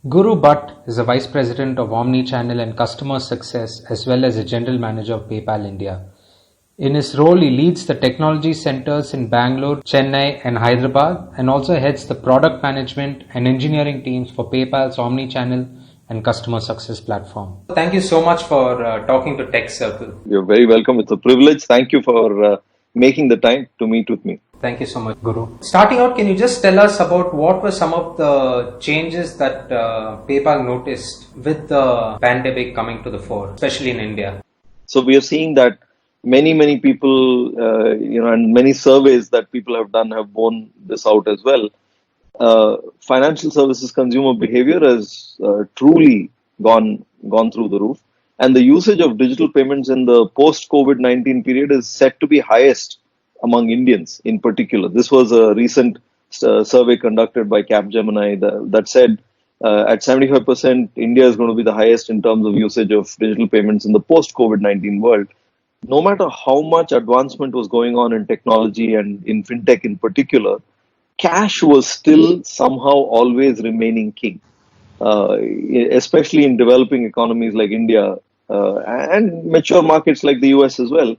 Guru Bhatt is the Vice President of Omnichannel and Customer Success as well as a General Manager of PayPal India. In his role, he leads the technology centers in Bangalore, Chennai, and Hyderabad, and also heads the product management and engineering teams for PayPal's Omnichannel and Customer Success platform. Thank you so much for talking to Tech Circle. You're very welcome. It's a privilege. Thank you for making the time to meet with me. Thank you so much, Guru. Starting out, can you just tell us about what were some of the changes that PayPal noticed with the pandemic coming to the fore, especially in India? So we are seeing that many people, and many surveys that people have done have borne this out as well. Financial services consumer behavior has truly gone through the roof, and the usage of digital payments in the post-COVID-19 period is set to be highest among Indians in particular. This was a recent survey conducted by Capgemini that said at 75%, India is going to be the highest in terms of usage of digital payments in the post-COVID-19 world. No matter how much advancement was going on in technology and in fintech in particular, cash was still somehow always remaining king, especially in developing economies like India and mature markets like the US as well.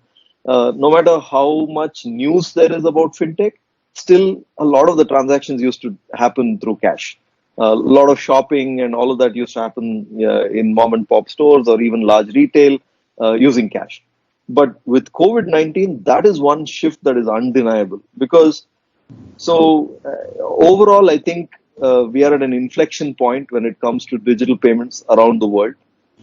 No matter how much news there is about fintech, still a lot of the transactions used to happen through cash. A lot of shopping and all of that used to happen in mom and pop stores or even large retail using cash. But with COVID-19, that is one shift that is undeniable because overall, I think we are at an inflection point when it comes to digital payments around the world.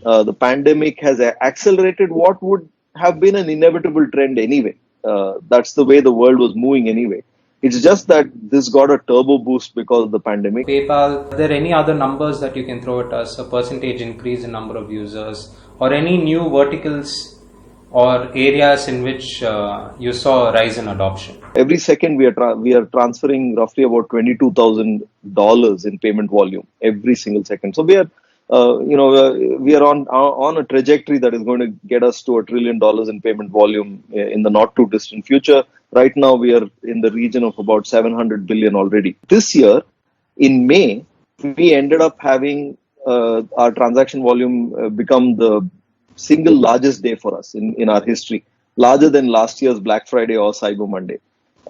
The pandemic has accelerated what would have been an inevitable trend anyway. That's the way the world was moving anyway. It's just that this got a turbo boost because of the pandemic. PayPal, are there any other numbers that you can throw at us, a percentage increase in number of users, or any new verticals or areas in which you saw a rise in adoption? Every second we are transferring roughly about $22,000 in payment volume every single second. So we are we are on a trajectory that is going to get us to $1 trillion in payment volume in the not too distant future. Right now, we are in the region of about 700 billion already. This year, in May, we ended up having our transaction volume become the single largest day for us in our history, larger than last year's Black Friday or Cyber Monday.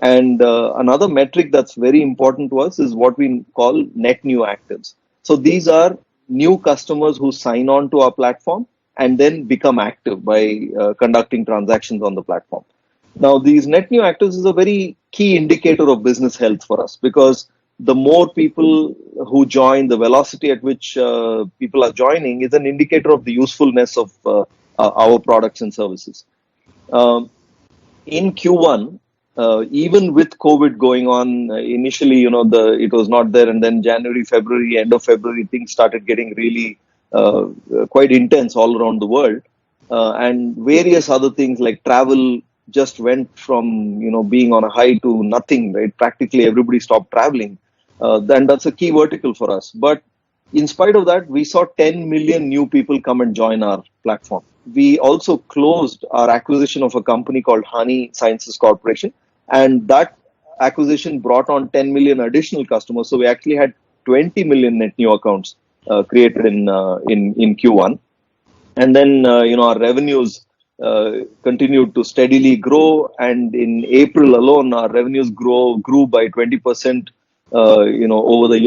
And another metric that's very important to us is what we call net new actives. So these are new customers who sign on to our platform and then become active by conducting transactions on the platform. Now, these net new actives is a very key indicator of business health for us because the more people who join, the velocity at which people are joining is an indicator of the usefulness of our products and services. In Q1, even with COVID going on, initially, it was not there, and then January, February, end of February, things started getting really quite intense all around the world, and various other things like travel just went from being on a high to nothing. Right, practically everybody stopped traveling. Then that's a key vertical for us. But in spite of that, we saw 10 million new people come and join our platform. We also closed our acquisition of a company called Hani Sciences Corporation, and that acquisition brought on 10 million additional customers. So we actually had 20 million net new accounts created in Q1. And then, our revenues continued to steadily grow. And in April alone, our revenues grew by 20%, over the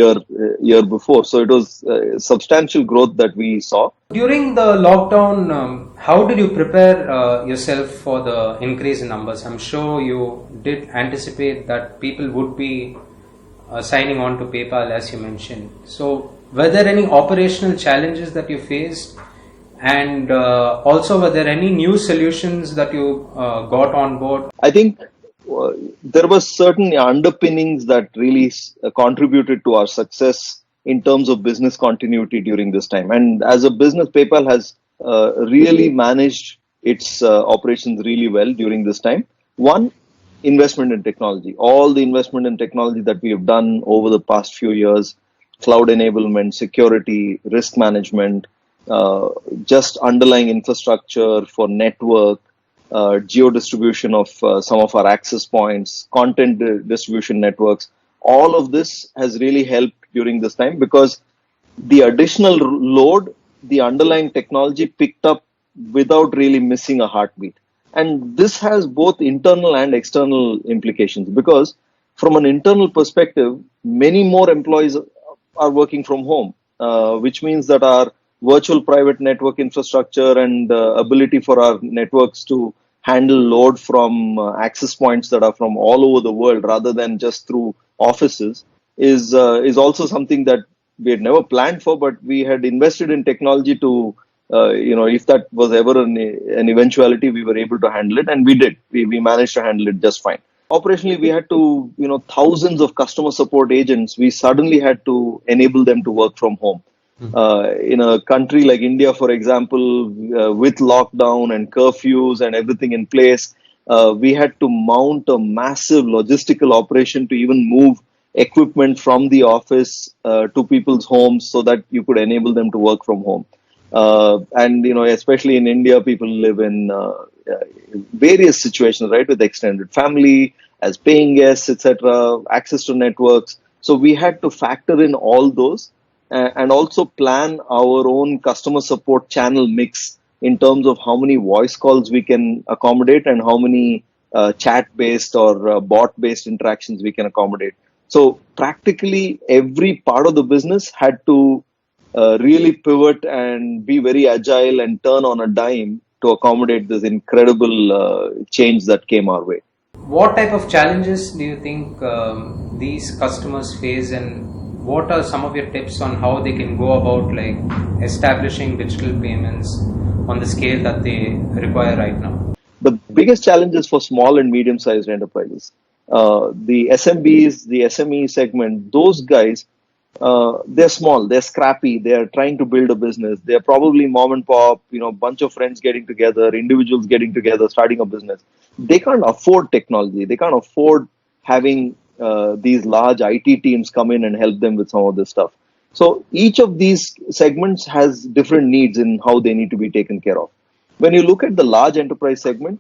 year before. So it was substantial growth that we saw. During the lockdown, how did you prepare yourself for the increase in numbers? I'm sure you did anticipate that people would be signing on to PayPal, as you mentioned. So were there any operational challenges that you faced? And also, were there any new solutions that you got on board? I think there were certain underpinnings that really contributed to our success in terms of business continuity during this time. And as a business, PayPal has really managed its operations really well during this time. One, investment in technology. All the investment in technology that we have done over the past few years, cloud enablement, security, risk management, just underlying infrastructure for network, geo-distribution of some of our access points, content distribution networks. All of this has really helped during this time because The additional load, the underlying technology picked up without really missing a heartbeat. And this has both internal and external implications because, from an internal perspective, many more employees are working from home, which means that our virtual private network infrastructure and ability for our networks to handle load from access points that are from all over the world rather than just through offices is also something that we had never planned for, but we had invested in technology to, if that was ever an eventuality, we were able to handle it, and we did. We managed to handle it just fine. Operationally, we had to, thousands of customer support agents, we suddenly had to enable them to work from home. In a country like India, for example, with lockdown and curfews and everything in place, we had to mount a massive logistical operation to even move equipment from the office to people's homes so that you could enable them to work from home. And especially in India, people live in various situations, right, with extended family, as paying guests, etc., access to networks. So we had to factor in all those and also plan our own customer support channel mix in terms of how many voice calls we can accommodate and how many chat-based or bot-based interactions we can accommodate. So practically every part of the business had to really pivot and be very agile and turn on a dime to accommodate this incredible change that came our way. What type of challenges do you think these customers face, and what are some of your tips on how they can go about like establishing digital payments on the scale that they require right now? The biggest challenges for small and medium-sized enterprises, the SMBs, the SME segment, those guys, they're small, they're scrappy, they're trying to build a business. They're probably mom and pop, bunch of friends getting together, individuals getting together, starting a business. They can't afford technology. They can't afford having these large IT teams come in and help them with some of this stuff. So each of these segments has different needs in how they need to be taken care of. When you look at the large enterprise segment,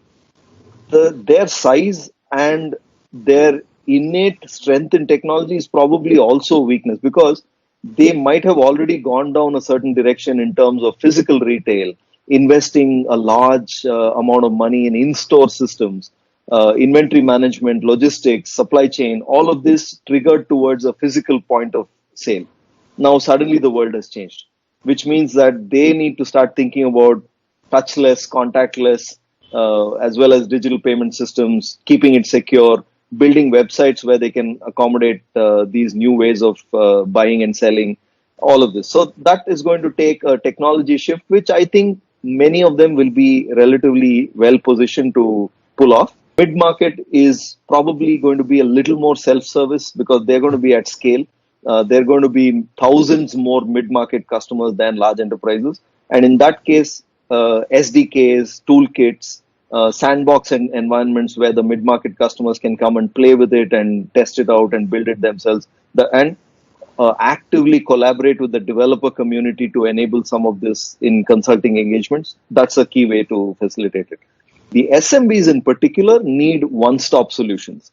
their size and their innate strength in technology is probably also a weakness because they might have already gone down a certain direction in terms of physical retail, investing a large amount of money in store systems, inventory management, logistics, supply chain. All of this triggered towards a physical point of sale. Now, suddenly the world has changed, which means that they need to start thinking about touchless, contactless, as well as digital payment systems, keeping it secure, building websites where they can accommodate these new ways of buying and selling, all of this. So that is going to take a technology shift, which I think many of them will be relatively well positioned to pull off. Mid market is probably going to be a little more self service because they're going to be at scale. There are going to be thousands more mid market customers than large enterprises. And in that case, SDKs, toolkits, sandbox and environments where the mid market customers can come and play with it and test it out and build it themselves. And actively collaborate with the developer community to enable some of this in consulting engagements. That's a key way to facilitate it. The SMBs in particular need one-stop solutions.